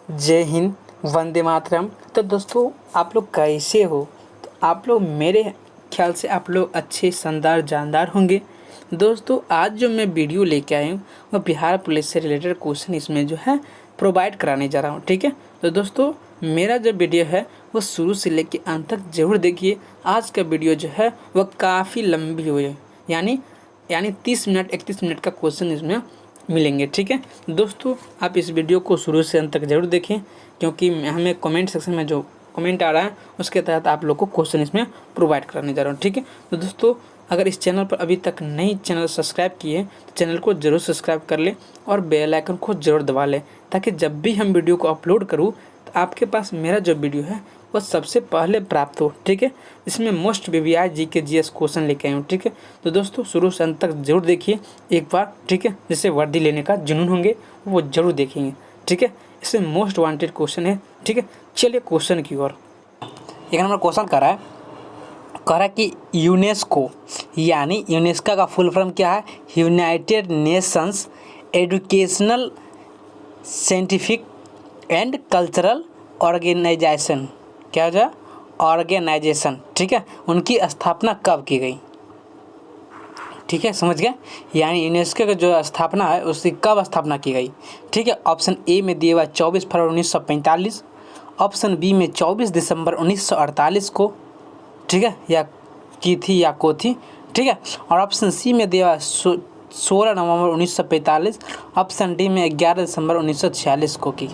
जय हिंद, वंदे मातरम। तो दोस्तों आप लोग कैसे हो? तो आप लोग मेरे ख्याल से आप लोग अच्छे शानदार जानदार होंगे। दोस्तों आज जो मैं वीडियो लेके आया हूँ वह बिहार पुलिस से रिलेटेड क्वेश्चन इसमें जो है प्रोवाइड कराने जा रहा हूँ। ठीक है, तो दोस्तों मेरा जो वीडियो है वो शुरू से लेके अंत तक ज़रूर देखिए। आज का वीडियो जो है वह काफ़ी लंबी हुई है, यानी 30 मिनट 31 मिनट का क्वेश्चन इसमें मिलेंगे। ठीक है दोस्तों, आप इस वीडियो को शुरू से अंत तक जरूर देखें, क्योंकि हमें कमेंट सेक्शन में जो कमेंट आ रहा है उसके तहत आप लोग को क्वेश्चन इसमें प्रोवाइड कराने जा रहा हूँ। ठीक है, तो दोस्तों अगर इस चैनल पर अभी तक नई चैनल सब्सक्राइब किए तो चैनल को जरूर सब्सक्राइब कर ले और बेल आइकन को जरूर दबा लें, ताकि जब भी हम वीडियो को अपलोड करूँ तो आपके पास मेरा जो वीडियो है वह सबसे पहले प्राप्त हो। ठीक है, इसमें most VVI GK GS question लेके आए हूँ। ठीक है, तो दोस्तों शुरू से अंत तक जरूर देखिए एक बार। ठीक है, जिससे वर्दी लेने का जुनून होंगे वो जरूर देखेंगे। ठीक है, इसमें मोस्ट वांटेड क्वेश्चन है। ठीक है, चलिए क्वेश्चन की ओर। एक नंबर क्वेश्चन कह रहा है कि यूनेस्को यानी यूनेस्को का फुल फॉर्म क्या है? United Nations Educational Scientific and Cultural Organization. क्या हो जाए? ऑर्गेनाइजेशन। ठीक है, उनकी स्थापना कब की गई? ठीक है, समझ गए? यानी यूनेस्को की जो स्थापना है उसकी कब स्थापना की गई? ठीक है, ऑप्शन ए में दिया हुआ 24 फरवरी 1945, ऑप्शन बी में 24 दिसंबर 1948 को, ठीक है, या की थी या को थी। ठीक है, और ऑप्शन सी में दिया हुआ 16 नवंबर 1945, ऑप्शन डी में 11 दिसंबर 1946 को की।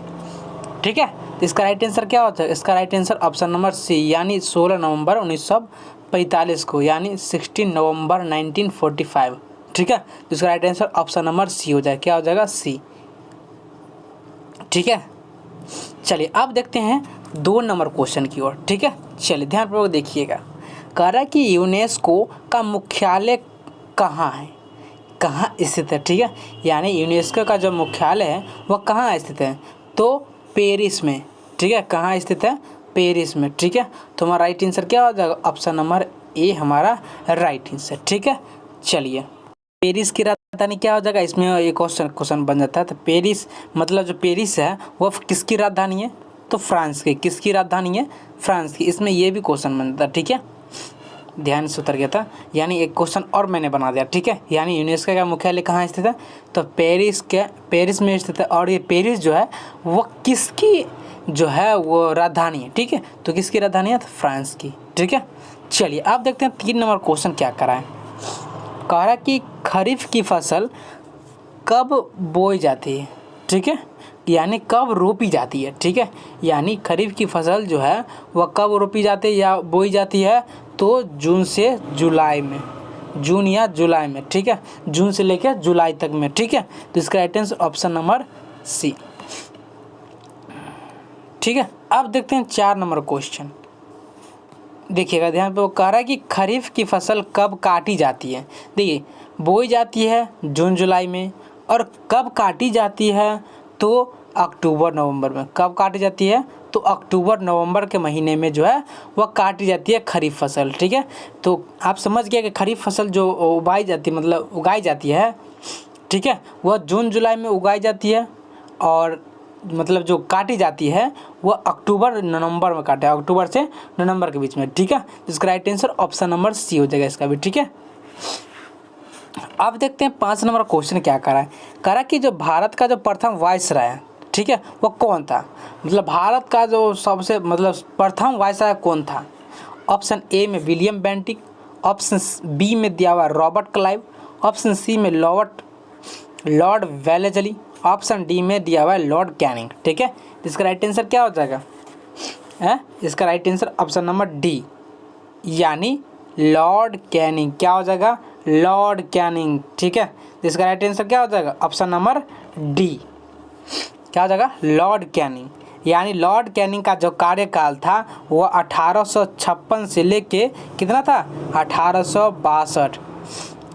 ठीक है, तो इसका राइट आंसर क्या होता है? इसका right answer option number C यानी 16 नवंबर 1945 को, यानी 16 नवंबर 1945। ठीक है, तो इसका right answer option number C हो जाए। क्या हो जाएगा? सी। ठीक है, चलिए अब देखते हैं 2 नंबर क्वेश्चन की ओर। ठीक है, चलिए ध्यानपूर्वक देखिएगा। कह रहा है कि यूनेस्को का मुख्यालय कहाँ है, कहाँ स्थित है? ठीक है, यानी यूनेस्को का जो मुख्यालय है वह कहाँ स्थित है? तो पेरिस में। ठीक है, कहाँ स्थित है? पेरिस में। ठीक है, तो हमारा राइट आंसर क्या हो जाएगा? ऑप्शन नंबर ए हमारा राइट आंसर। ठीक है, चलिए पेरिस की राजधानी क्या हो जाएगा? इसमें एक क्वेश्चन बन जाता है। तो पेरिस मतलब जो पेरिस है वह किसकी राजधानी है? तो फ्रांस की। किसकी राजधानी है? फ्रांस की। इसमें ये भी क्वेश्चन बनता है। ठीक है, ध्यान से उतर गया था, यानी एक क्वेश्चन और मैंने बना दिया। ठीक है, यानी यूनेस्को का मुख्यालय कहाँ स्थित है? तो पेरिस में स्थित है। और ये पेरिस जो है वो किसकी जो है वो राजधानी है? ठीक है, तो किसकी राजधानी है? तो फ्रांस की। ठीक है, चलिए अब देखते हैं 3 नंबर क्वेश्चन क्या कह रहा है। कह रहा है कि खरीफ की फसल कब बोई जाती है? ठीक है, यानी कब रोपी जाती है? ठीक है, यानी खरीफ की फसल जो है वह कब रोपी जाती है या बोई जाती है? तो जून से जुलाई में, जून या जुलाई में। ठीक है, जून से लेकर जुलाई तक में। ठीक है, तो इसका right answer option number C. ठीक है, अब देखते हैं 4 नंबर क्वेश्चन। देखिएगा ध्यान पे, वो कह रहा है कि खरीफ की फसल कब काटी जाती है? देखिए, बोई जाती है जून जुलाई में, और कब काटी जाती है? तो अक्टूबर नवंबर में। कब काटी जाती है? तो अक्टूबर नवंबर के महीने में जो है वह काटी जाती है खरीफ फसल। ठीक है, तो आप समझ गए कि खरीफ फसल जो उगाई जाती है, ठीक है, वह जून जुलाई में उगाई जाती है, और मतलब जो काटी जाती है वह अक्टूबर नवंबर में काटे, अक्टूबर से नवंबर के बीच में। ठीक है, इसका right answer option number C हो जाएगा इसका भी। ठीक है, अब देखते हैं 5 नंबर क्वेश्चन क्या कह रहा है। कह रहा है कि जो भारत का जो प्रथम वायसराय है, ठीक है, वो कौन था? मतलब भारत का जो सबसे प्रथम वायसराय कौन था? ऑप्शन ए में विलियम बेंटिक, ऑप्शन बी में दिया हुआ रॉबर्ट क्लाइव, ऑप्शन सी में लॉर्ड वेलेस्ली, ऑप्शन डी में दिया हुआ है लॉर्ड कैनिंग। ठीक है, इसका राइट आंसर क्या हो जाएगा? इसका right answer option number D यानी लॉर्ड कैनिंग। क्या हो जाएगा? Lord Canning. ठीक है, इसका राइट आंसर क्या हो जाएगा? Option number D. क्या हो जाएगा? Lord Canning. यानी लॉर्ड कैनिंग का जो कार्यकाल था वह 1856 से लेके कितना था? 1862।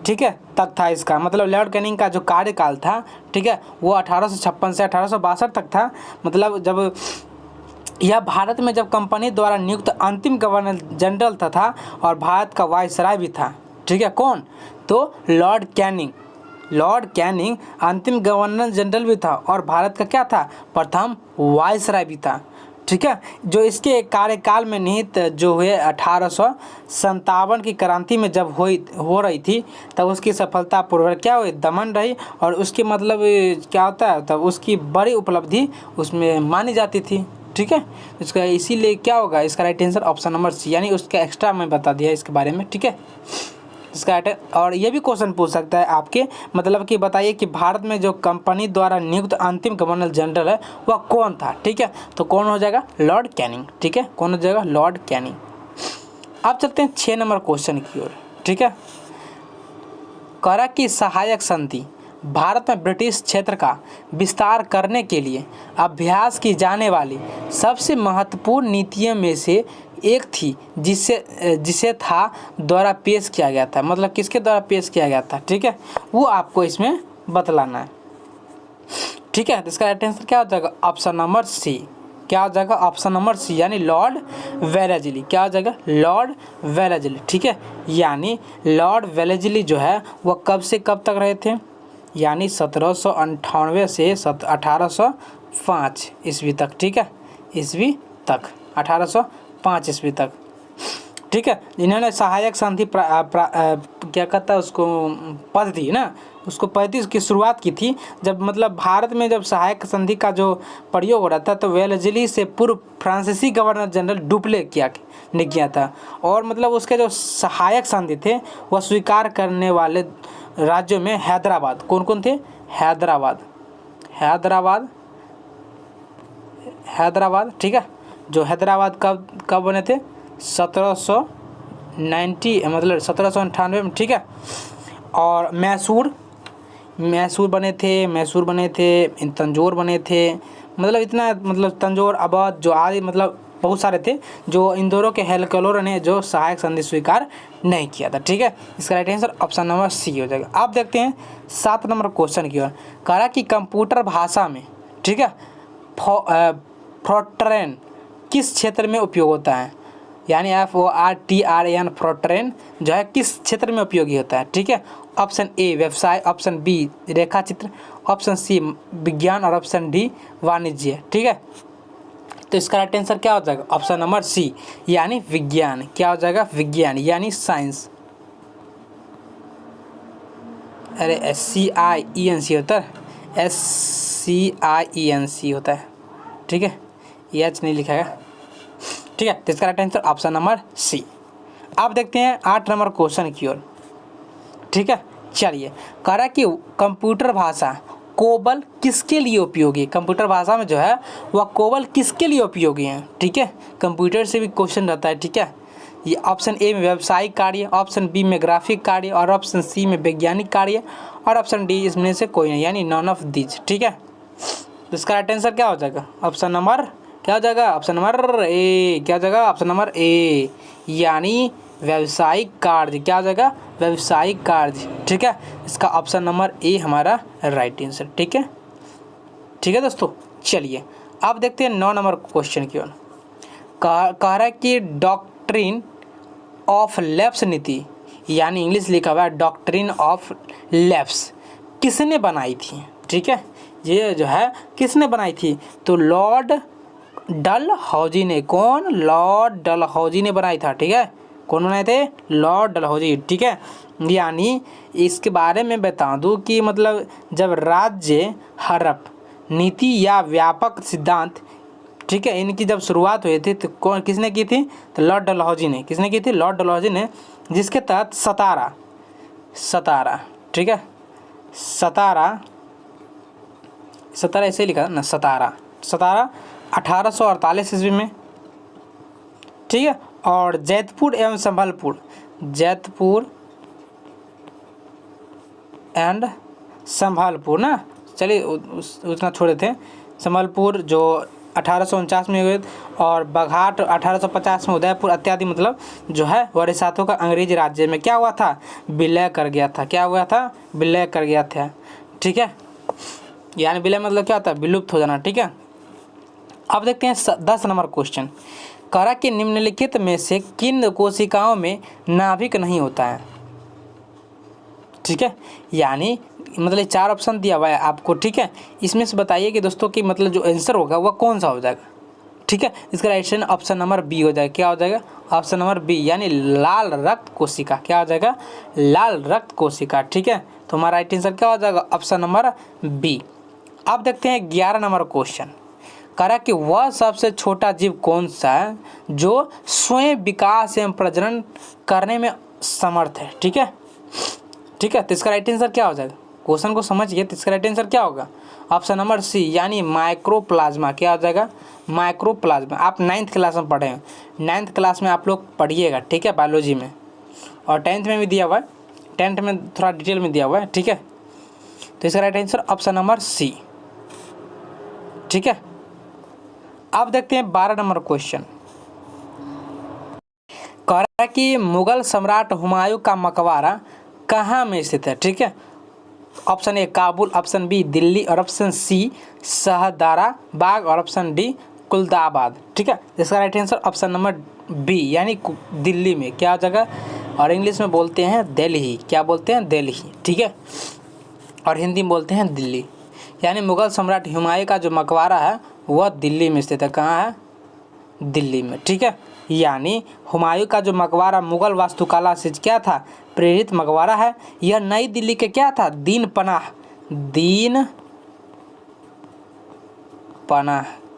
ठीक है, तक था इसका। मतलब लॉर्ड कैनिंग का जो कार्यकाल था, ठीक है, वो 1856 से 1862 तक था। मतलब जब यह भारत में जब कंपनी द्वारा नियुक्त अंतिम गवर्नर जनरल था और भारत का वायसराय भी था। ठीक है, कौन? तो लॉर्ड कैनिंग। लॉर्ड कैनिंग अंतिम गवर्नर जनरल भी था और भारत का क्या था, प्रथम वायसराय भी था। ठीक है, जो इसके कार्यकाल में निहित जो हुए 1857 की क्रांति में जब हो रही थी, तब उसकी सफलतापूर्वक क्या हुई, दमन रही। और उसकी मतलब क्या होता है, तब उसकी बड़ी उपलब्धि उसमें मानी जाती थी। ठीक है, इसका इसीलिए क्या होगा, इसका right answer option number C, यानी उसका एक्स्ट्रा मैं बता दिया इसके बारे में। ठीक है, इसका राइट। और ये भी क्वेश्चन पूछ सकता है आपके, मतलब कि बताइए कि भारत में जो कंपनी द्वारा नियुक्त अंतिम गवर्नर जनरल है वह कौन था। ठीक है, तो कौन हो जाएगा, लॉर्ड कैनिंग। ठीक है, कौन हो जाएगा, लॉर्ड कैनिंग। अब चलते हैं 6 नंबर क्वेश्चन की ओर। ठीक है, करा की सहायक संधि भारत में ब्रिटिश क्षेत्र का विस्तार करने के लिए अभ्यास की जाने वाली सबसे महत्वपूर्ण नीतियों में से एक थी, जिसे था द्वारा पेश किया गया था। मतलब किसके द्वारा पेश किया गया था, ठीक है, वो आपको इसमें बतलाना है। ठीक है, तो इसका राइट आंसर क्या हो जाएगा, ऑप्शन नंबर सी। क्या हो जाएगा, ऑप्शन नंबर सी, यानी लॉर्ड वेलेस्ली। क्या हो जाएगा, लॉर्ड वेलेस्ली। ठीक है, यानी लॉर्ड वेलेस्ली जो है वह कब से कब तक रहे थे, यानी 1798 से 1805 ईस्वी तक। ठीक है, ईस्वी तक, 1805 ईस्वी तक। ठीक है, इन्होंने सहायक संधि क्या कहता है उसको, पद्धति ना, उसको पद्धति की शुरुआत की थी जब मतलब भारत में जब सहायक संधि का जो प्रयोग हो रहा था, तो वेलेस्ली से पूर्व फ्रांसीसी गवर्नर जनरल डुप्ले ने किया था। और मतलब उसके जो सहायक संधि थे वह स्वीकार करने वाले राज्यों में हैदराबाद, कौन कौन थे, हैदराबाद। ठीक है, जो हैदराबाद कब बने थे, 1798 में। ठीक है, और मैसूर बने थे, तंजौर बने थे, मतलब इतना, मतलब तंजौर, अवध जो आदि, मतलब बहुत सारे थे, जो इंदौर के हेलकलोर ने जो सहायक संधि स्वीकार नहीं किया था। ठीक है, इसका right answer option number C हो जाएगा। आप देखते हैं 7 नंबर क्वेश्चन की ओर। कहा कि कंप्यूटर भाषा में, ठीक है, फोर्ट्रैन किस क्षेत्र में उपयोग होता है, यानी FORTRAN, फोर्ट्रैन जो है किस क्षेत्र में उपयोगी होता है। ठीक है, ऑप्शन ए व्यवसाय, ऑप्शन बी रेखा चित्र, ऑप्शन सी विज्ञान और ऑप्शन डी वाणिज्य। ठीक है, तो इसका राइट आंसर क्या हो जाएगा, ऑप्शन नंबर सी, यानी विज्ञान। क्या हो जाएगा, विज्ञान, यानी साइंस। अरे SCIENC होता है, SCIENC होता है। ठीक है, एच नहीं लिखा है। ठीक है, तो इसका right answer option number C. अब देखते हैं 8 नंबर क्वेश्चन की ओर। ठीक है, चलिए, कह रहा है कि कंप्यूटर भाषा कोबल किसके लिए उपयोगी है, कंप्यूटर भाषा में जो है वह कोबल किसके लिए उपयोगी है। ठीक है, कंप्यूटर से भी क्वेश्चन रहता है। ठीक है, ये ऑप्शन ए में व्यावसायिक कार्य, ऑप्शन बी में ग्राफिक कार्य और ऑप्शन सी में वैज्ञानिक कार्य और ऑप्शन डी इसमें से कोई नहीं, यानी नॉन ऑफ दीज। ठीक है, तो इसका राइट आंसर क्या हो जाएगा, ऑप्शन नंबर क्या हो जाएगा, ऑप्शन नंबर ए। क्या हो जाएगा, ऑप्शन नंबर ए, यानी व्यावसायिक कार्य। क्या हो जाएगा, व्यावसायिक कार्य। ठीक है, इसका ऑप्शन नंबर ए हमारा राइट आंसर। ठीक है, ठीक है दोस्तों, चलिए अब देखते हैं 9 नंबर क्वेश्चन की ओर। कह रहा है कि डॉक्ट्रिन ऑफ लैप्स नीति, यानी इंग्लिश लिखा हुआ है डॉक्ट्रिन ऑफ लैप्स, किसने बनाई थी। ठीक है, ये जो है किसने बनाई थी, तो लॉर्ड डलहौजी ने। कौन, लॉर्ड डलहौजी ने बनाई था। ठीक है, कौन बनाए थे, लॉर्ड डलहौजी। ठीक है, यानी इसके बारे में बता दूं कि मतलब जब राज्य हड़प नीति या व्यापक सिद्धांत, ठीक है, इनकी जब शुरुआत हुई थी तो कौन किसने की थी, तो लॉर्ड डलहौजी ने। किसने की थी, लॉर्ड डलहौजी ने, जिसके तहत सतारा, ठीक है, सतारा ऐसे लिखा ना, सतारा 1848 ईस्वी में। ठीक है, और जैतपुर एवं संभलपुर ना, चलिए उतना छोड़े थे। संभलपुर जो 1849 में हुए, और बघाट 1850 में, उदयपुर इत्यादि मतलब जो है वरिसातों का अंग्रेज राज्य में क्या हुआ था, विलय कर गया था। क्या हुआ था, विलय कर गया था। ठीक है, यानी विलय मतलब क्या होता है, विलुप्त हो जाना। ठीक है, अब देखते हैं 10 नंबर क्वेश्चन। करा कि निम्नलिखित में से किन कोशिकाओं में नाभिक नहीं होता है। ठीक है, यानी मतलब 4 ऑप्शन दिया हुआ है आपको, ठीक है। इसमें से बताइए कि दोस्तों कि मतलब जो आंसर होगा वह कौन सा हो जाएगा, ठीक है। इसका राइट ऑप्शन नंबर बी हो जाएगा। क्या हो जाएगा? ऑप्शन नंबर बी, यानी लाल रक्त कोशिका। क्या हो जाएगा? लाल रक्त कोशिका, ठीक है। तो हमारा राइट आंसर क्या हो जाएगा? Option number B. अब देखते हैं 11 नंबर क्वेश्चन। कह रहा है कि वह सबसे छोटा जीव कौन सा है जो स्वयं विकास एवं प्रजनन करने में समर्थ है, ठीक है, ठीक है। तो इसका राइट आंसर क्या हो जाएगा? क्वेश्चन को समझिए। तो इसका राइट आंसर क्या होगा? ऑप्शन नंबर सी, यानी माइक्रोप्लाज्मा। क्या हो जाएगा? माइक्रोप्लाज्मा। आप 9th क्लास में पढ़े हैं, 9th क्लास में आप लोग पढ़िएगा, ठीक है, बायोलॉजी में, और 10th में भी दिया हुआ है, 10th में थोड़ा डिटेल में दिया हुआ है, ठीक है। तो इसका right answer option number C, ठीक है। अब देखते हैं 12 नंबर क्वेश्चन। कह रहा है कि मुगल सम्राट हुमायूं का मकबरा कहाँ में स्थित है, ठीक है। Option A Kabul, option B Delhi, और ऑप्शन सी शाहदारा बाग, और ऑप्शन डी कुल्दाबाद, ठीक है। इसका right answer option number B, यानी दिल्ली में। क्या जगह? और इंग्लिश में बोलते हैं दिल्ली। क्या बोलते हैं? दिल्ली, ठीक है। और हिंदी में बोलते हैं दिल्ली। यानी मुगल सम्राट हुमायूं का जो मकबरा है वह दिल्ली में स्थित है। कहाँ है? दिल्ली में, ठीक है। यानी हुमायूं का जो मकबरा मुगल वास्तुकला से क्या था? प्रेरित मकबरा है। यह नई दिल्ली के क्या था? दीन पनाह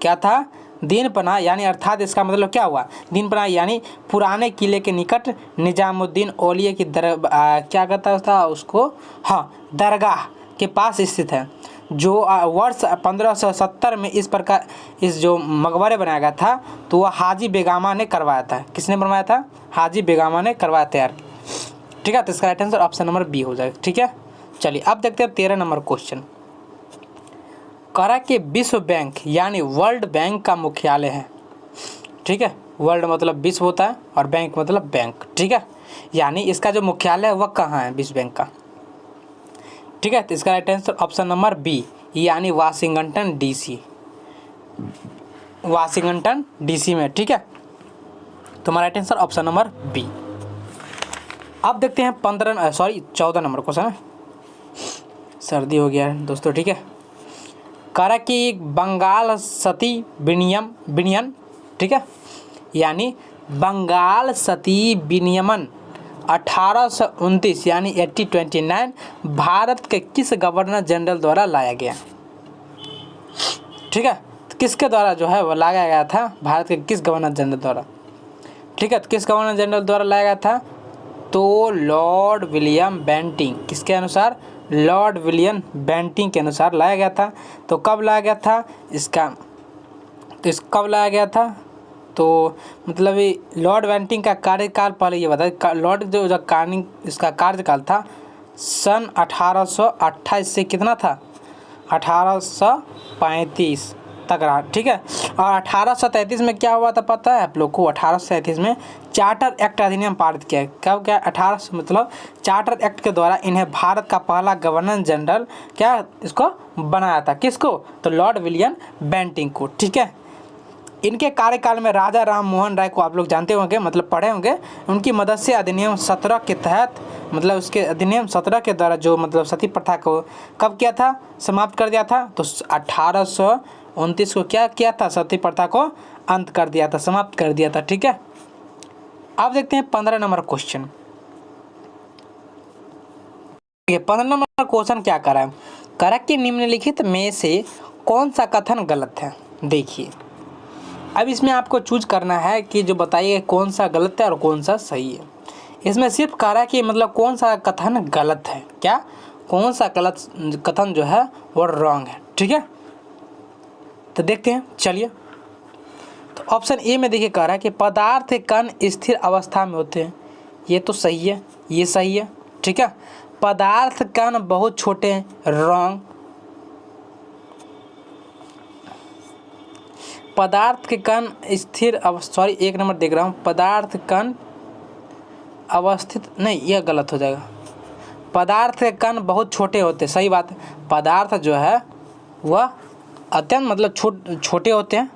क्या था? दीन पनाह, यानी अर्थात इसका मतलब क्या हुआ? दीन पनाह यानी पुराने किले के निकट निजामुद्दीन औलिया की क्या कहता था उसको, हाँ, दरगाह के पास स्थित है, जो वर्ष 1570 में इस प्रकार इस जो मकबरे बनाया गया था तो वह हाजी बेगामा ने करवाया था। किसने बनवाया था? हाजी बेगामा ने करवाया तैयार, ठीक है। तो इसका right answer option number B हो जाएगा, ठीक है। चलिए अब देखते हैं 13 नंबर क्वेश्चन। कह रहा कि विश्व बैंक यानी वर्ल्ड बैंक का मुख्यालय है, ठीक है। वर्ल्ड मतलब विश्व होता है और बैंक मतलब बैंक, ठीक है। यानी इसका जो मुख्यालय है वह कहाँ है? विश्व बैंक का, ठीक है। तो इसका right answer option number B, यानी वाशिंगटन डीसी, वाशिंगटन डीसी में, ठीक है। तो हमारा right answer option number B. अब देखते हैं 14 नंबर क्वेश्चन है। सर्दी हो गया है दोस्तों, ठीक है। कह रहा कि बंगाल सती विनियन, ठीक है, यानी बंगाल सती विनियमन 1829 यानी 1829 भारत के किस गवर्नर जनरल द्वारा लाया गया, ठीक है। तो किसके द्वारा जो है वो लाया गया था? भारत के किस गवर्नर जनरल द्वारा, ठीक है। तो किस गवर्नर जनरल द्वारा लाया गया था? तो लॉर्ड विलियम बेंटिंग। किसके अनुसार? लॉर्ड विलियम बेंटिंग के अनुसार लाया गया था। तो कब लाया गया था कब लाया गया था? तो मतलब ये लॉर्ड बेंटिंग का कार्यकाल पहले ये बताए। लॉर्ड जो इसका कार्यकाल था सन 1828 से कितना था? 1835 तक रहा, ठीक है। और 1833 में क्या हुआ था पता है आप लोग को? 1833 में चार्टर एक्ट अधिनियम पारित किया। कब क्या? 1800 मतलब चार्टर एक्ट के द्वारा इन्हें भारत का पहला गवर्नर जनरल क्या इसको बनाया था। किसको? तो लॉर्ड विलियम बेंटिंग को, ठीक है। इनके कार्यकाल में राजा राम मोहन राय को आप लोग जानते होंगे, मतलब पढ़े होंगे। उनकी मदद से अधिनियम 17 के तहत, मतलब उसके अधिनियम 17 के द्वारा जो मतलब सती प्रथा को कब किया था? समाप्त कर दिया था। तो 1829 को क्या किया था? सती प्रथा को अंत कर दिया था, समाप्त कर दिया था, ठीक है। अब देखते हैं 15 नंबर क्वेश्चन। 15 नंबर क्वेश्चन क्या करा है? करा कि निम्नलिखित में से कौन सा कथन गलत है? देखिए, अब इसमें आपको चूज करना है कि जो बताइए कौन सा गलत है और कौन सा सही है। इसमें सिर्फ कह रहा है कि मतलब कौन सा कथन गलत है, क्या कौन सा गलत कथन जो है वो रॉन्ग है, ठीक है। तो देखते हैं, चलिए। तो ऑप्शन ए में देखिए कह रहा है कि पदार्थ कण स्थिर अवस्था में होते हैं, ये तो सही है, ये सही है, ठीक है। पदार्थ कण बहुत छोटे हैं, रॉन्ग। पदार्थ के कण स्थिर एक नंबर देख रहा हूँ, पदार्थ कण अवस्थित नहीं, यह गलत हो जाएगा। पदार्थ के कण बहुत छोटे होते हैं, सही बात है। पदार्थ जो है वह अत्यंत मतलब छोटे होते हैं,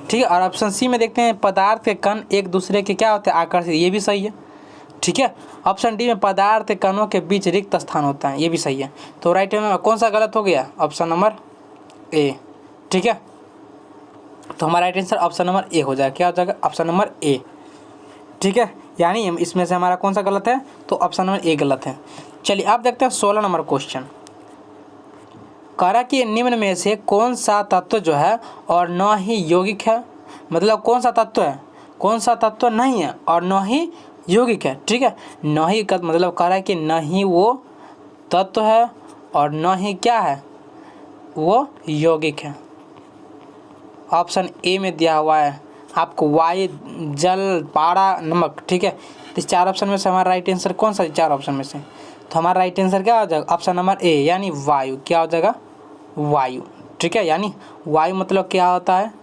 ठीक है। और ऑप्शन सी में देखते हैं पदार्थ के कण एक दूसरे के क्या होते हैं? आकर्षित, ये भी सही है, ठीक है। ऑप्शन डी में पदार्थ कणों के बीच रिक्त स्थान होता है, ये भी सही है। तो राइट में कौन सा गलत हो गया? ऑप्शन नंबर ए, ठीक है। तो हमारा right answer option number A हो जाएगा। क्या हो जाएगा? ऑप्शन नंबर ए, ठीक है। यानी इसमें से हमारा कौन सा गलत है? तो ऑप्शन नंबर ए गलत है। चलिए आप देखते हैं 16 नंबर क्वेश्चन। करा कि निम्न में से कौन सा तत्व जो है और न ही यौगिक है, मतलब कौन सा तत्व है, कौन सा तत्व नहीं है और न ही यौगिक है, ठीक है। न ही का मतलब कह रहा है कि न ही वो तत्व है और न ही क्या है, वो यौगिक है। ऑप्शन ए में दिया हुआ है आपको वायु, जल, पारा, नमक, ठीक है। तो इस 4 ऑप्शन में से हमारा राइट आंसर कौन सा? 4 ऑप्शन में से तो हमारा राइट आंसर क्या हो जाएगा? ऑप्शन नंबर ए यानी वायु। क्या हो जाएगा? वायु, ठीक है। यानी वायु मतलब क्या होता है?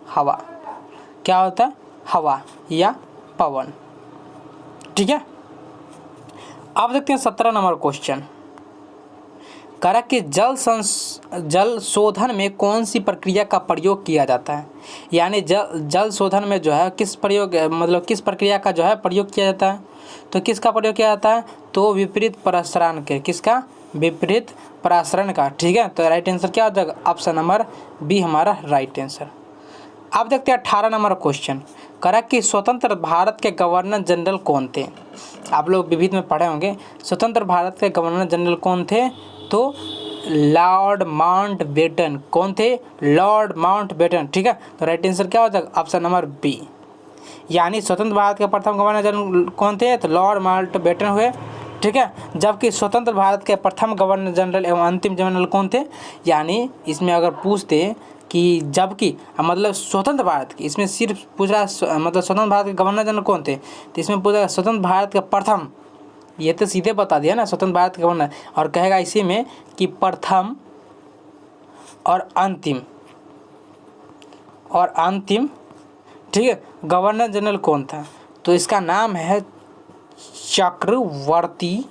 हवा। क्या होता है? हवा या पवन, ठीक है। अब देखते हैं 17 नंबर क्वेश्चन। करा कि जल शोधन में कौन सी प्रक्रिया का प्रयोग किया जाता है? यानी जल शोधन में जो है किस प्रक्रिया का जो है प्रयोग किया जाता है? तो किसका प्रयोग किया जाता है? तो विपरीत प्रसारण के। किसका? विपरीत प्रसारण का, ठीक है। तो राइट आंसर क्या हो जाएगा? ऑप्शन नंबर बी हमारा राइट आंसर। अब देखते हैं 18 नंबर क्वेश्चन। करा कि स्वतंत्र भारत के गवर्नर जनरल कौन थे? आप लोग विविध में पढ़े होंगे। स्वतंत्र भारत के गवर्नर जनरल कौन थे? तो लॉर्ड माउंटबेटन। कौन थे? लॉर्ड माउंटबेटन, ठीक है। तो राइट आंसर क्या हो जाएगा? Option number B. यानी स्वतंत्र भारत के प्रथम गवर्नर जनरल कौन थे? तो लॉर्ड माउंटबेटन हुए, ठीक है। जबकि स्वतंत्र भारत के प्रथम गवर्नर जनरल एवं अंतिम जनरल कौन थे? यानी इसमें अगर पूछते कि जबकि मतलब स्वतंत्र भारत की, इसमें सिर्फ पूछ रहा मतलब स्वतंत्र भारत के गवर्नर जनरल कौन थे, तो इसमें पूछ रहा स्वतंत्र भारत के प्रथम, ये तो सीधे बता दिया ना स्वतंत्र भारत के गवर्नर, और कहेगा इसी में कि प्रथम और अंतिम, ठीक है, गवर्नर जनरल कौन था? तो इसका नाम है चक्रवर्ती,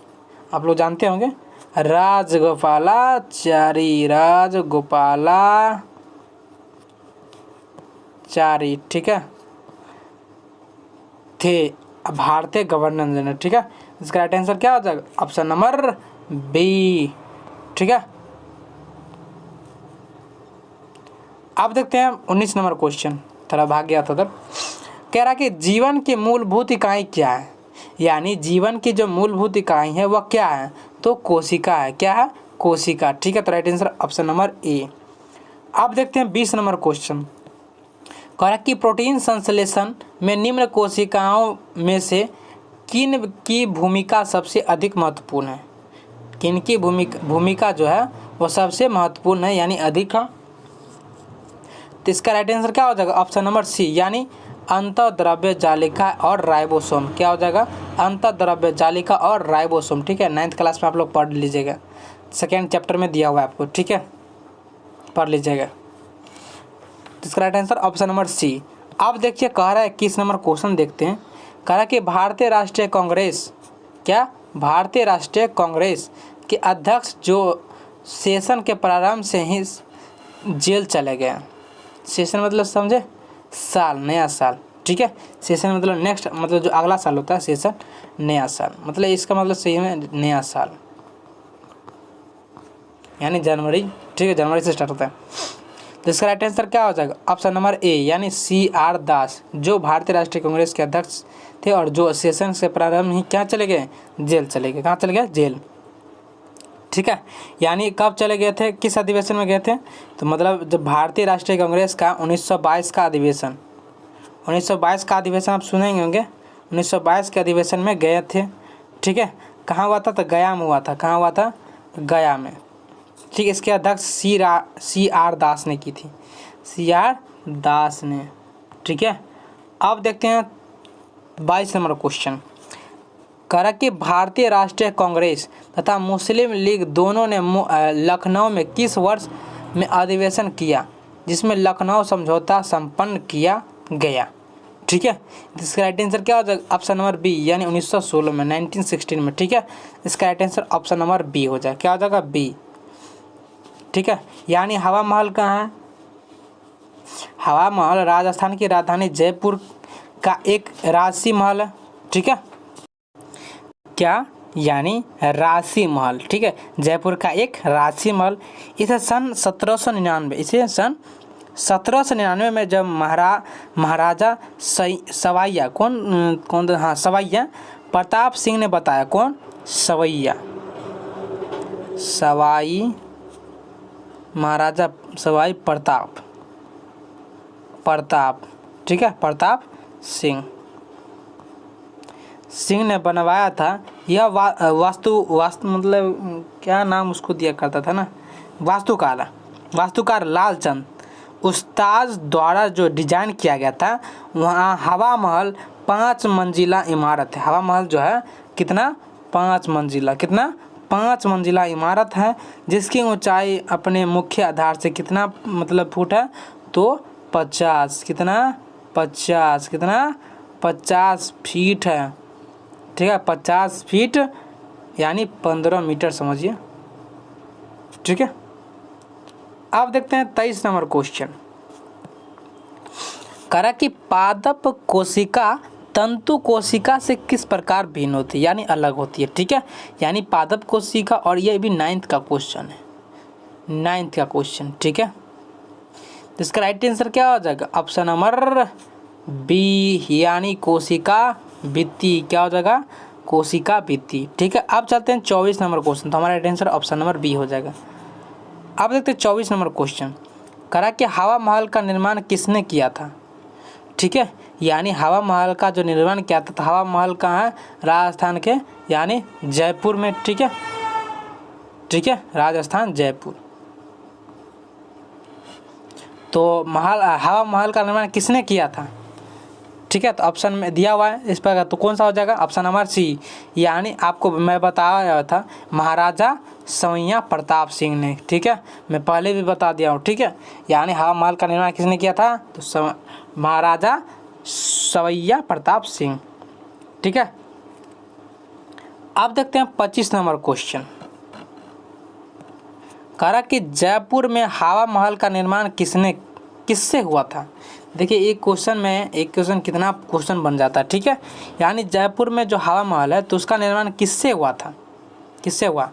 आप लोग जानते होंगे, राजगोपालाचारी, ठीक है, थे भारतीय गवर्नर जनरल, ठीक है। इसका राइट आंसर क्या हो जाएगा? ऑप्शन नंबर बी, ठीक है। अब देखते हैं 19 नंबर क्वेश्चन, थोड़ा भाग गया था तब। कह रहा कि जीवन की मूलभूत इकाई क्या है? यानी जीवन की जो मूलभूत इकाई है वह क्या है? तो कोशिका है। क्या है? कोशिका, ठीक है। तो right answer option number A. अब देखते हैं 20 नंबर क्वेश्चन। कह रहा कि प्रोटीन संश्लेषण में निम्न कोशिकाओं में से किन की भूमिका सबसे अधिक महत्वपूर्ण है? किन की भूमिका जो है वो सबसे महत्वपूर्ण है यानी अधिक है? तो इसका राइट आंसर क्या हो जाएगा? ऑप्शन नंबर सी यानी अंतःद्रव्य जालिका और राइबोसोम। क्या हो जाएगा? अंतःद्रव्य जालिका और राइबोसोम, ठीक है। 9th क्लास में आप लोग पढ़ लीजिएगा, 2nd चैप्टर में दिया हुआ है आपको, ठीक है, पढ़ लीजिएगा। इसका right answer option number C. अब देखिए कह रहा है 21 नंबर क्वेश्चन देखते हैं। कह रहा है कि भारतीय राष्ट्रीय कांग्रेस, क्या भारतीय राष्ट्रीय कांग्रेस के अध्यक्ष जो सेशन के प्रारंभ से ही जेल चले गए। सेशन मतलब समझे? साल, नया साल, ठीक है। सेशन मतलब नेक्स्ट, मतलब जो अगला साल होता है, सेशन नया साल, मतलब इसका मतलब सही में नया साल यानी जनवरी, ठीक है, जनवरी से स्टार्ट होता है। तो इसका राइट आंसर क्या हो जाएगा? ऑप्शन नंबर ए यानी CR दास, जो भारतीय राष्ट्रीय कांग्रेस के अध्यक्ष थे और जो सेशन से प्रारंभ ही क्या चले गए? जेल चले गए। कहाँ चले गए? जेल, ठीक है। यानी कब चले गए थे? किस अधिवेशन में गए थे? तो मतलब जब भारतीय राष्ट्रीय कांग्रेस का 1922 का अधिवेशन, 1922 का अधिवेशन आप सुनेंगे होंगे, 1922 के अधिवेशन में गए थे, ठीक है। कहाँ हुआ था? तो गया में हुआ था। कहाँ हुआ था? गया में, ठीक है। इसके अध्यक्ष CR दास ने की थी, CR दास ने, ठीक है। अब देखते हैं 22 नंबर क्वेश्चन। करा कि भारतीय राष्ट्रीय कांग्रेस तथा मुस्लिम लीग दोनों ने लखनऊ में किस वर्ष में अधिवेशन किया जिसमें लखनऊ समझौता संपन्न किया गया, ठीक है। इसका राइट आंसर क्या हो जाएगा? ऑप्शन नंबर बी यानी 1916 में, 1916 में, ठीक है। इसका right answer option number B हो जाएगा। क्या हो जाएगा? बी, ठीक है। यानी हवा महल कहाँ है? हवा महल राजस्थान की राजधानी जयपुर का एक राजसी महल है, ठीक है। क्या, यानी राशि महल। ठीक है, जयपुर का एक राशि महल। इसे सन 1799 में जब महाराजा सवाइया सवाइया प्रताप सिंह ने बताया। कौन? महाराजा सवाई प्रताप, ठीक है, प्रताप सिंह ने बनवाया था। यह वास्तु मतलब क्या नाम उसको दिया करता था ना, वास्तुकार लालचंद उस्ताद द्वारा जो डिजाइन किया गया था। वहाँ हवा महल 5 मंजिला इमारत है। हवा महल जो है कितना? 5 मंजिला। कितना? 5 मंजिला इमारत है, जिसकी ऊंचाई अपने मुख्य आधार से कितना मतलब फुट है? तो 50। कितना? 50 फीट है। ठीक है, 50 फीट यानी 15 मीटर समझिए। ठीक है, अब देखते हैं 23 नंबर क्वेश्चन। करा कि पादप कोशिका तंतु कोशिका से किस प्रकार भिन्न होती है, यानी अलग होती है। ठीक है, यानी पादप कोशिका, और ये भी 9th का क्वेश्चन है, 9th का क्वेश्चन। ठीक है, तो इसका राइट आंसर क्या हो जाएगा? ऑप्शन नंबर बी, यानी कोशिका भित्ति। क्या हो जाएगा? कोशिका भित्ति। ठीक है, अब चलते हैं 24 नंबर क्वेश्चन। तो हमारा right answer option number B हो जाएगा। अब देखते हैं 24 नंबर क्वेश्चन। करा कि हवा महल का निर्माण किसने किया था? ठीक है, यानी हवा महल का जो निर्माण किया था, तो हवा महल कहाँ है? राजस्थान के यानी जयपुर में। ठीक है, राजस्थान जयपुर। तो हवा महल का निर्माण किसने किया था? ठीक है, तो ऑप्शन में दिया हुआ है इस पर, तो कौन सा हो जाएगा? ऑप्शन नंबर सी, यानी आपको मैं बताया था महाराजा सवैया प्रताप सिंह ने। ठीक है, मैं पहले भी बता दिया हूँ। ठीक है, यानी हवा महल का निर्माण किसने किया था? तो महाराजा सवैया प्रताप सिंह। ठीक है, अब देखते हैं 25 नंबर क्वेश्चन। कहा कि जयपुर में हवा महल का निर्माण किससे हुआ था? देखिए, एक क्वेश्चन कितना क्वेश्चन बन जाता है। ठीक है, यानी जयपुर में जो हवा महल है, तो उसका निर्माण किससे हुआ था? किससे हुआ?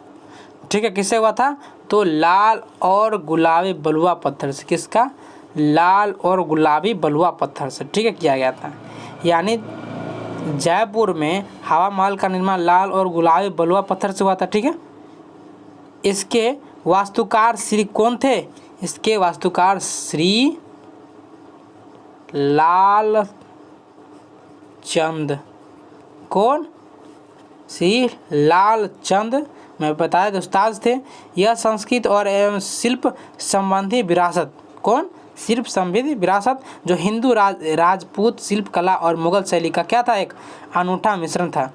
ठीक है, किससे हुआ था? तो लाल और गुलाबी बलुआ पत्थर से। किसका? लाल और गुलाबी बलुआ पत्थर से। ठीक है, किया गया था। यानी जयपुर में हवा महल का निर्माण लाल और गुलाबी बलुआ पत्थर से हुआ था। ठीक है, इसके वास्तुकार श्री कौन थे? इसके वास्तुकार श्री लालचंद। कौन? श्री लालचंद, मैं बताया तो उस्ताद थे। यह संस्कृत और एवं शिल्प संबंधी विरासत। कौन? शिल्प संबंधी विरासत जो हिंदू राजपूत शिल्प कला और मुगल शैली का क्या था? एक अनूठा मिश्रण था।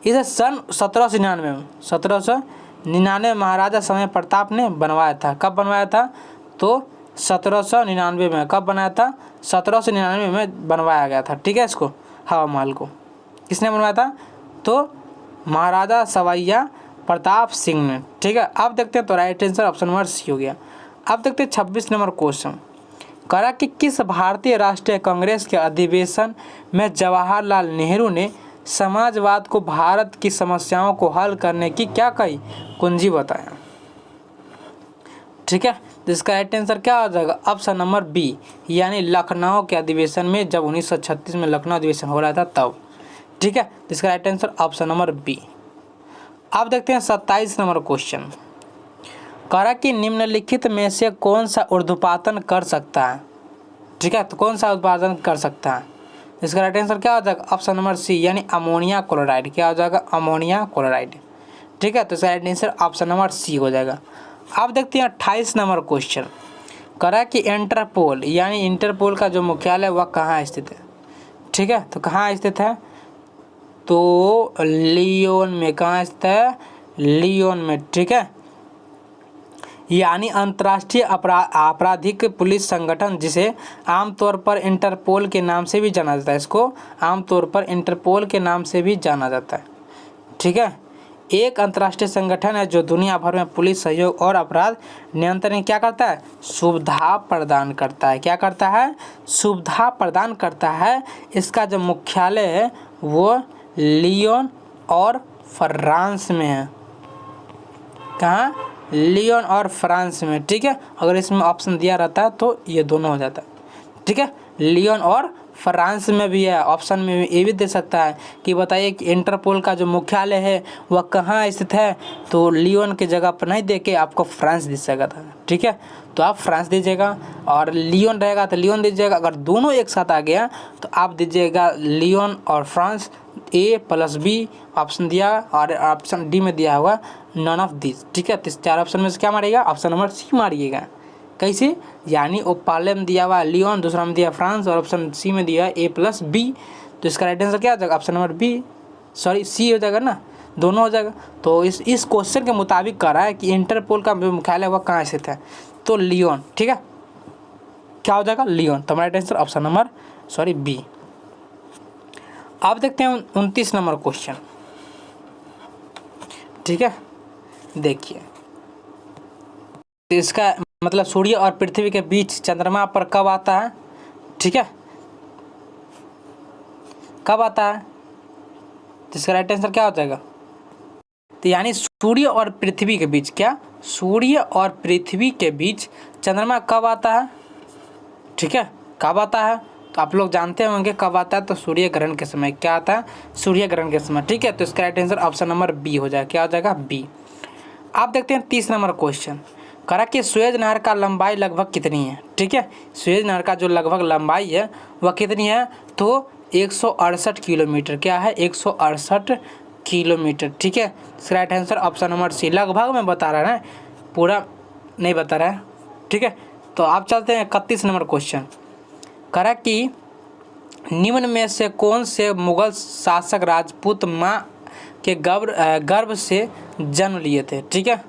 इसे सन 1799 महाराजा समय प्रताप ने बनवाया था। कब बनवाया था? तो 1799 में। कब बनाया था? 1799 में बनवाया गया था। ठीक है, इसको हवा महल को किसने बनवाया था? तो महाराजा सवाइया प्रताप सिंह ने। ठीक है, अब देखते हैं, तो right answer option number C हो गया। अब देखते हैं 26 नंबर क्वेश्चन। कहा कि किस भारतीय राष्ट्रीय कांग्रेस के अधिवेशन में जवाहरलाल नेहरू ने समाजवाद को भारत की समस्याओं को हल करने की क्या कही कुंजी बताया? ठीक है, जिसका राइट आंसर क्या हो जाएगा? ऑप्शन नंबर बी, यानी लखनऊ के अधिवेशन में, जब 1936 में लखनऊ अधिवेशन हो रहा था तब। ठीक है, जिसका right answer option number B. अब देखते हैं 27 नंबर क्वेश्चन। कहा कि निम्नलिखित में से कौन सा ऊर्ध्वपातन कर सकता है? ठीक है, तो कौन सा उत्पादन कर सकता है? इसका राइट आंसर क्या हो जाएगा? ऑप्शन नंबर सी, यानी अमोनिया क्लोराइड। क्या हो जाएगा? Ammonia chloride. ठीक है, तो इसका right answer option number C हो जाएगा। अब देखते हैं 28 नंबर क्वेश्चन। करा कि इंटरपोल, यानी इंटरपोल का जो मुख्यालय वह कहाँ स्थित है? ठीक है, तो कहाँ स्थित है? तो लियोन में। कहाँ स्थित है? लियोन में। ठीक है, यानी अंतर्राष्ट्रीय आपराधिक पुलिस संगठन, जिसे आमतौर पर इंटरपोल के नाम से भी जाना जाता है। इसको आमतौर पर इंटरपोल के नाम से भी जाना जाता है। ठीक है, एक अंतर्राष्ट्रीय संगठन है जो दुनिया भर में पुलिस सहयोग और अपराध नियंत्रण क्या करता है? सुविधा प्रदान करता है। क्या करता है? सुविधा प्रदान करता है। इसका जो मुख्यालय है वो लियोन और फ्रांस में है। कहाँ? लियोन और फ्रांस में। ठीक है, अगर इसमें ऑप्शन दिया रहता तो ये दोनों हो जाता। ठीक है, लियोन और फ्रांस में भी है। ऑप्शन में ये भी दे सकता है कि बताइए कि इंटरपोल का जो मुख्यालय है वह कहाँ स्थित है, तो लियोन की जगह पर नहीं दे के आपको फ्रांस दिख सकता था। ठीक है, तो आप फ्रांस दीजिएगा, और लियोन रहेगा तो लियोन दीजिएगा। अगर दोनों एक साथ आ गया तो आप दीजिएगा लियोन और फ्रांस। A+B ऑप्शन दिया, और ऑप्शन डी में दिया हुआ नन ऑफ दिस। ठीक है, तो इस 4 ऑप्शन में से क्या मारिएगा? ऑप्शन नंबर सी मारिएगा। कैसे? यानी वो पहले में दिया हुआ लियोन, दूसरा में दिया फ्रांस, और ऑप्शन सी में दिया A+B। तो इसका राइट आंसर क्या हो जाएगा? Option number B, sorry C हो जाएगा ना, दोनों हो जाएगा। तो इस क्वेश्चन के मुताबिक कह रहा है कि इंटरपोल का जो मुख्यालय वह कहाँ स्थित है, तो लियोन। ठीक है, क्या हो जाएगा? लियोन। तो हमारा right answer option number B. आप देखते हैं 29 नंबर क्वेश्चन। ठीक है, देखिए इसका मतलब सूर्य और पृथ्वी के बीच चंद्रमा पर कब आता है? ठीक है, कब आता है? तो इसका राइट आंसर क्या हो जाएगा? तो यानी सूर्य और पृथ्वी के बीच, क्या? सूर्य और पृथ्वी के बीच चंद्रमा कब आता है? ठीक है, कब आता है? तो आप लोग जानते होंगे कब आता है, तो सूर्य ग्रहण के समय। क्या आता है? सूर्य ग्रहण के समय। ठीक है, तो इसका right answer option number B हो जाएगा। क्या हो जाएगा? बी। आप देखते हैं 30 नंबर क्वेश्चन। करा कि सुएज नहर का लंबाई लगभग कितनी है? ठीक है, सुएज नहर का जो लगभग लंबाई है वह कितनी है? तो 168 किलोमीटर। क्या है? 168 किलोमीटर। ठीक है, इसका right answer option number C. लगभग में बता रहा है, पूरा नहीं बता रहा है। ठीक है, तो आप चलते हैं 31 नंबर क्वेश्चन। करा कि निम्न में से कौन से मुगल शासक राजपूत माँ के गर्भ से जन्म लिए थे? ठीक है,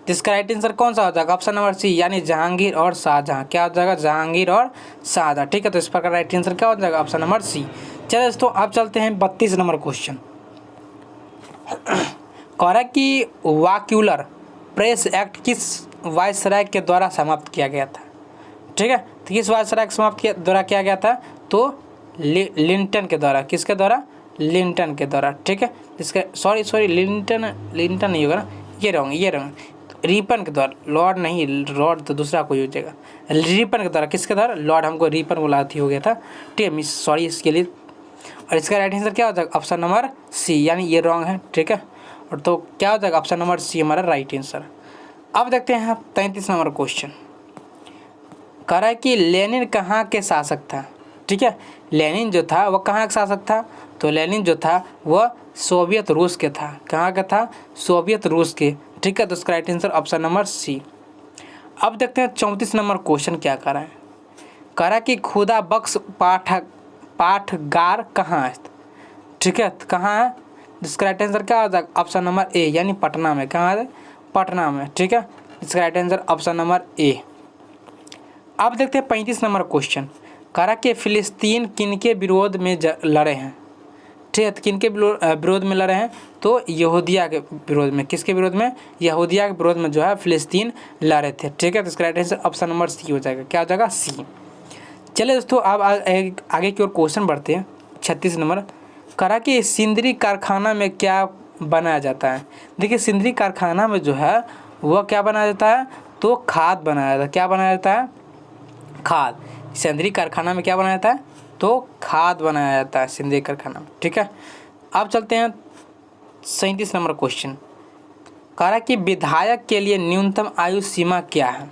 इसका राइट आंसर कौन सा हो जाएगा? ऑप्शन नंबर सी, यानी जहांगीर और शाहजहां। क्या हो जाएगा? जहांगीर और शाहजहां। ठीक है, तो इस पर का राइट आंसर क्या हो जाएगा? Option number C. चलिए दोस्तों, आप चलते हैं 32 नंबर क्वेश्चन। कह रहा कि वाक्यूलर प्रेस एक्ट किस वायसराय के द्वारा समाप्त किया गया था? ठीक है, तो किस वायसराय के समाप्त द्वारा किया गया था? तो लिंटन के द्वारा। किसके द्वारा? लिंटन के द्वारा। ठीक है, इसका सॉरी लिंटन नहीं होगा ना, ये रंग रिपन के द्वारा। लॉर्ड नहीं, लॉर्ड तो दूसरा कोई हो जाएगा। रिपन के द्वारा। किसके द्वारा? लॉर्ड, हमको रिपन बोला हो गया था। ठीक है, मिस सॉरी इसके लिए। और इसका राइट आंसर क्या हो जाएगा? ऑप्शन नंबर सी, यानी ये रॉन्ग है। ठीक है, और तो क्या हो जाएगा? ऑप्शन नंबर सी हमारा राइट आंसर। अब देखते हैं 33 नंबर क्वेश्चन। कह रहा है कि लेनिन कहाँ के शासक था? ठीक है, लेनिन जो था वह कहाँ का शासक था? तो लेनिन जो था वह सोवियत रूस के था। कहाँ का था? सोवियत रूस के। ठीक है, तो इसका right answer option number C. अब देखते हैं 34 नंबर क्वेश्चन क्या कर रहा है। कह रहा है कि खुदा बख्श पाठगार कहाँ है? ठीक है, तो कहाँ है? इसका राइट आंसर क्या हो जाएगा? ऑप्शन नंबर ए, यानी पटना में। कहाँ है? पटना में। ठीक है, इसका right answer option number A. अब देखते हैं 35 नंबर क्वेश्चन। कह रहा कि फिलिस्तीन किनके विरोध में लड़े हैं? ठीक है, तो किनके विरोध में लड़े हैं? तो यहूदिया के विरोध में। किसके विरोध में? यहूदिया के विरोध में जो है फिलिस्तीन लड़े थे। ठीक है, तो इसका right answer option number C हो जाएगा। क्या हो जाएगा? सी। चलिए दोस्तों, अब आगे की ओर क्वेश्चन बढ़ते हैं। 36 नंबर। कह रहा कि सिंदरी कारखाना में क्या बनाया जाता है? देखिए, सिंदरी कारखाना में जो है वह क्या बनाया जाता है? तो खाद बनाया जाता है। क्या बनाया जाता है? खाद। सिंदरी कारखाना में क्या बनाया जाता है? तो खाद बनाया जाता है सिंदरी कारखाना में। ठीक है, अब चलते हैं 37 नंबर क्वेश्चन। कह रहा कि विधायक के लिए न्यूनतम आयु सीमा क्या है?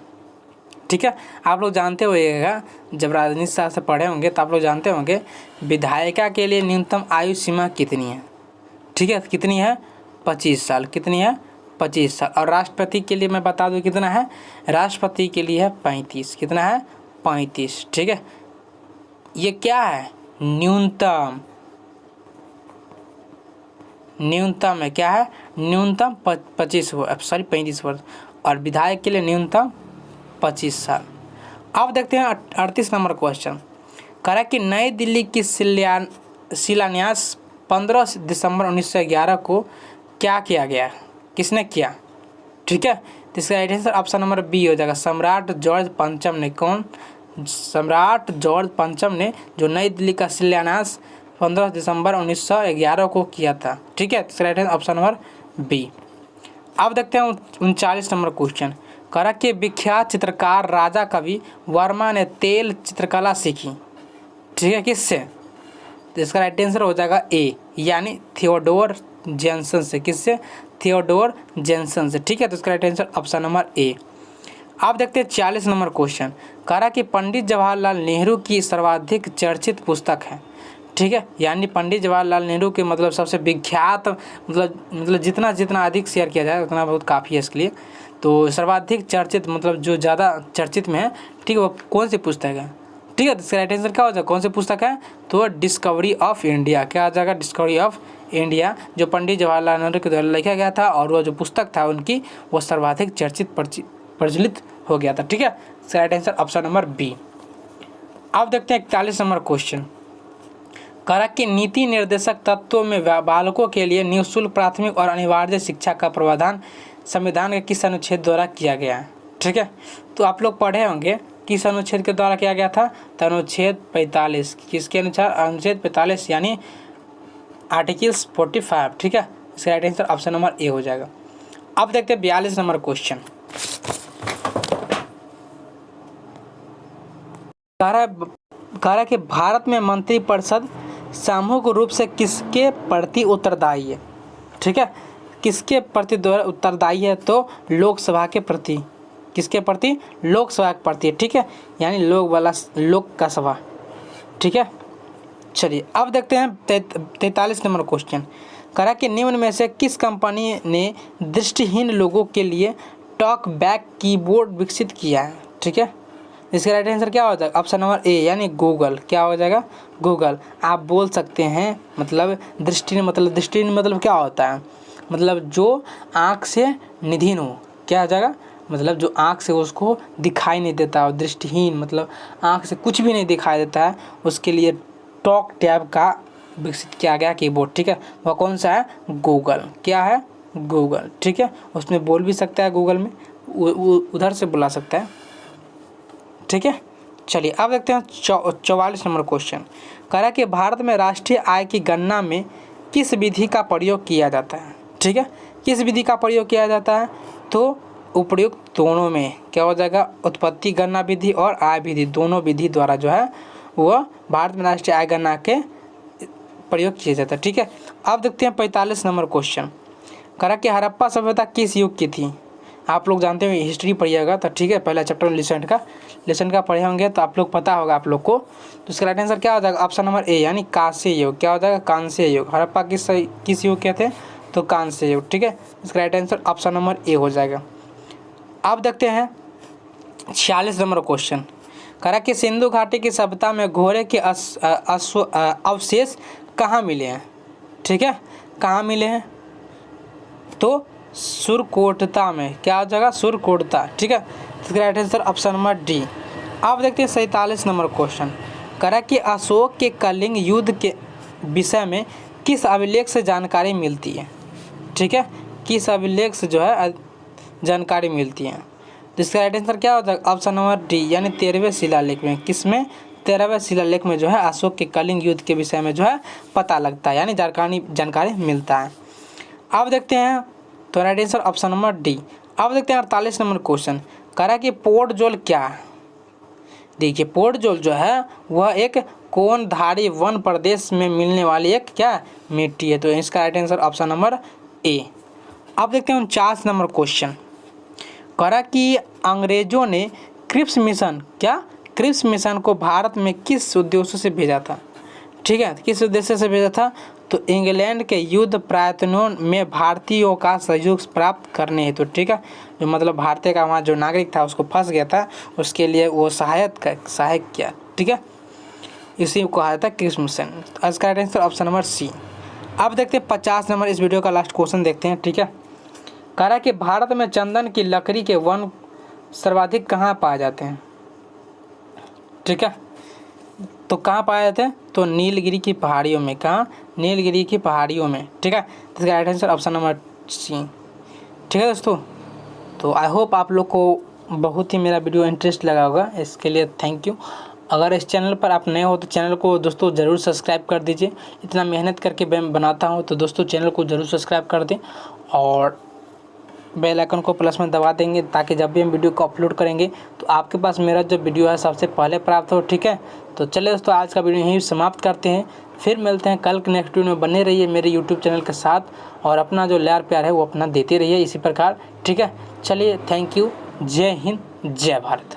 ठीक है, आप लोग जानते होइएगा, जब राजनीति शास्त्र पढ़े होंगे तो आप लोग जानते होंगे विधायिका के लिए न्यूनतम आयु सीमा कितनी है। ठीक है, कितनी है? 25 साल। कितनी है? 25 साल। और राष्ट्रपति के लिए मैं बता दूं कितना है? राष्ट्रपति के लिए है 35। कितना है? 35। ठीक है, ये क्या है? न्यूनतम। न्यूनतम है। क्या है? न्यूनतम 35 वर्ष, और विधायक के लिए न्यूनतम 25 साल। अब देखते हैं 38 नंबर क्वेश्चन। कह रहा कि नई दिल्ली की शिलान्यास 15 दिसंबर 1911 को क्या किया गया? किसने किया? ठीक है, तो इसका right answer option number B हो जाएगा। सम्राट जॉर्ज पंचम ने। कौन? सम्राट जॉर्ज पंचम ने जो नई दिल्ली का शिलान्यास 15 दिसंबर 1911 को किया था। ठीक है, तो right answer option number B. अब देखते हैं 39 नंबर क्वेश्चन। करा के विख्यात चित्रकार राजा कवि वर्मा ने तेल चित्रकला सीखी। ठीक है, किससे? तो इसका राइट आंसर हो जाएगा ए, यानी थियोडोर जेनसन से। किससे? थियोडोर जेनसन से। ठीक है, तो इसका right answer option number A. आप देखते हैं 40 नंबर क्वेश्चन। करा कि पंडित जवाहरलाल नेहरू की सर्वाधिक चर्चित पुस्तक है। ठीक है, यानी पंडित जवाहरलाल नेहरू के मतलब सबसे विख्यात मतलब जितना जितना अधिक शेयर किया जाए उतना बहुत काफ़ी है इसके लिए। तो सर्वाधिक चर्चित मतलब जो ज़्यादा चर्चित में है, ठीक है, वो कौन सी पुस्तक है? ठीक है, तो इसका राइट आंसर क्या हो जाएगा? कौन सी पुस्तक है? तो डिस्कवरी ऑफ इंडिया। क्या आ जाएगा? डिस्कवरी ऑफ इंडिया, जो पंडित जवाहरलाल नेहरू के द्वारा लिखा गया था और वो जो पुस्तक था उनकी वो सर्वाधिक चर्चित प्रचलित हो गया था। ठीक है, इसका right answer option number B. अब देखते हैं 41 नंबर क्वेश्चन। करा कि नीति निर्देशक तत्वों में बालकों के लिए निःशुल्क प्राथमिक और अनिवार्य शिक्षा का प्रावधान संविधान के किस अनुच्छेद द्वारा किया गया है? ठीक है, तो आप लोग पढ़े होंगे किस अनुच्छेद के द्वारा किया गया था? तो अनुच्छेद 45। किसके अनुसार? अनुच्छेद 45 यानी आर्टिकल्स 45। ठीक है, इसका right answer option number A हो जाएगा। अब देखते हैं 42 नंबर क्वेश्चन। कह रहा कि भारत में मंत्रिपरिषद सामूहिक रूप से किसके प्रति उत्तरदायी है? ठीक है, किसके प्रति उत्तरदायी है? तो लोकसभा के प्रति। किसके प्रति? लोकसभा के प्रति। ठीक है, यानी लोक का सभा। ठीक है, चलिए अब देखते हैं 43 नंबर क्वेश्चन। करा कि निम्न में से किस कंपनी ने दृष्टिहीन लोगों के लिए टॉक बैक कीबोर्ड विकसित किया है? ठीक है, इसका राइट आंसर क्या हो जाएगा? ऑप्शन नंबर ए, यानी गूगल। क्या हो जाएगा? गूगल। आप बोल सकते हैं मतलब दृष्टिहीन मतलब क्या होता है? मतलब जो आँख से निधीन हो। क्या हो जाएगा? मतलब जो आँख से उसको दिखाई नहीं देता हो, दृष्टिहीन मतलब आँख से कुछ भी नहीं दिखाई देता है, उसके लिए टॉक टैब का विकसित किया गया कीबोर्ड। ठीक है, वह कौन सा है? गूगल। क्या है? गूगल। ठीक है, उसमें बोल भी सकता है गूगल में, उधर से बुला सकता है। ठीक है, चलिए अब देखते हैं 44 नंबर क्वेश्चन। करा कि भारत में राष्ट्रीय आय की गणना में किस विधि का प्रयोग किया जाता है? ठीक है, किस विधि का प्रयोग किया जाता है? तो उपयुक्त दोनों में। क्या हो जाएगा? उत्पत्ति गणना विधि और आय विधि, दोनों विधि द्वारा जो है वह भारत में राष्ट्रीय आय गणना के प्रयोग किया जाता है। ठीक है, अब देखते हैं 45 नंबर क्वेश्चन। करा कि हड़प्पा सभ्यता किस युग की थी? आप लोग जानते हैं हिस्ट्री पढ़िएगा तो ठीक है, पहला चैप्टर लेसन का पढ़े होंगे तो आप लोग पता होगा आप लोग को। तो इसका राइट आंसर क्या हो जाएगा? ऑप्शन नंबर ए, यानी कांस्य युग। क्या हो जाएगा? कांस्य युग। हड़प्पा किस युग के थे? तो कांस्य युग। ठीक है, इसका right answer option number A हो जाएगा। अब देखते हैं 46 नंबर क्वेश्चन। करा कि सिंधु घाटी की सभ्यता में घोड़े के अवशेष कहाँ मिले हैं? ठीक है, कहाँ मिले हैं? तो सुरकोटता में। क्या हो जाएगा? सुरकोटता। ठीक है, इसका right answer option number D. अब देखते हैं 47 नंबर क्वेश्चन। करा कि अशोक के कलिंग युद्ध के विषय में किस अभिलेख से जानकारी मिलती है? ठीक है, किस अभिलेख से जो है जानकारी मिलती है? तो इसका राइट आंसर क्या हो जाएगा? ऑप्शन नंबर डी, यानी 13वें शिलालेख में। किसमें? 13वें शिलालेख में जो है अशोक के कलिंग युद्ध के विषय में जो है पता लगता है, यानी जानकारी मिलता है। अब देखते हैं तो right answer option number D. अब देखते हैं 48 नंबर क्वेश्चन। करा कि पोर्टजोल क्या है? देखिए, पोर्टजोल जो है वह एक कोनधारी वन प्रदेश में मिलने वाली एक क्या मिट्टी है। तो इसका right answer option number A. अब देखते हैं 49 नंबर क्वेश्चन। करा कि अंग्रेजों ने क्रिप्स मिशन को भारत में किस उद्देश्य से भेजा था? ठीक है, किस उद्देश्य से भेजा था? तो इंग्लैंड के युद्ध प्रयत्नों में भारतीयों का सहयोग प्राप्त करने हेतु। ठीक है, जो मतलब भारतीय का वहाँ जो नागरिक था उसको फंस गया था, उसके लिए वो सहायक किया। ठीक है, इसी को कहा जाता है क्रिप्स मिशन। इसका right answer option number C. अब देखते हैं 50 नंबर, इस वीडियो का लास्ट क्वेश्चन देखते हैं। ठीक है, कहा कि भारत में चंदन की लकड़ी के वन सर्वाधिक कहाँ पाए जाते हैं? ठीक है, तो कहाँ पाए जाते हैं? तो नीलगिरी की पहाड़ियों में। कहाँ? नीलगिरी की पहाड़ियों में। ठीक है, तो इसका right answer option number C. ठीक है दोस्तों, तो आई होप आप लोग को बहुत ही मेरा वीडियो इंटरेस्ट लगा होगा, इसके लिए थैंक यू। अगर इस चैनल पर आप नए हो तो चैनल को दोस्तों ज़रूर सब्सक्राइब कर दीजिए। इतना मेहनत करके मैं बनाता हूँ तो दोस्तों चैनल को ज़रूर सब्सक्राइब कर दें और बेल आइकन को प्लस में दबा देंगे ताकि जब भी हम वीडियो को अपलोड करेंगे तो आपके पास मेरा जो वीडियो है सबसे पहले प्राप्त हो। ठीक है, तो चलिए दोस्तों आज का वीडियो यहीं समाप्त करते हैं। फिर मिलते हैं कल के नेक्स्ट वीडियो में। बने रहिए मेरे यूट्यूब चैनल के साथ और अपना जो लाड़ प्यार है वो अपना देते रहिए इसी प्रकार। ठीक है, चलिए थैंक यू। जय हिंद, जय भारत।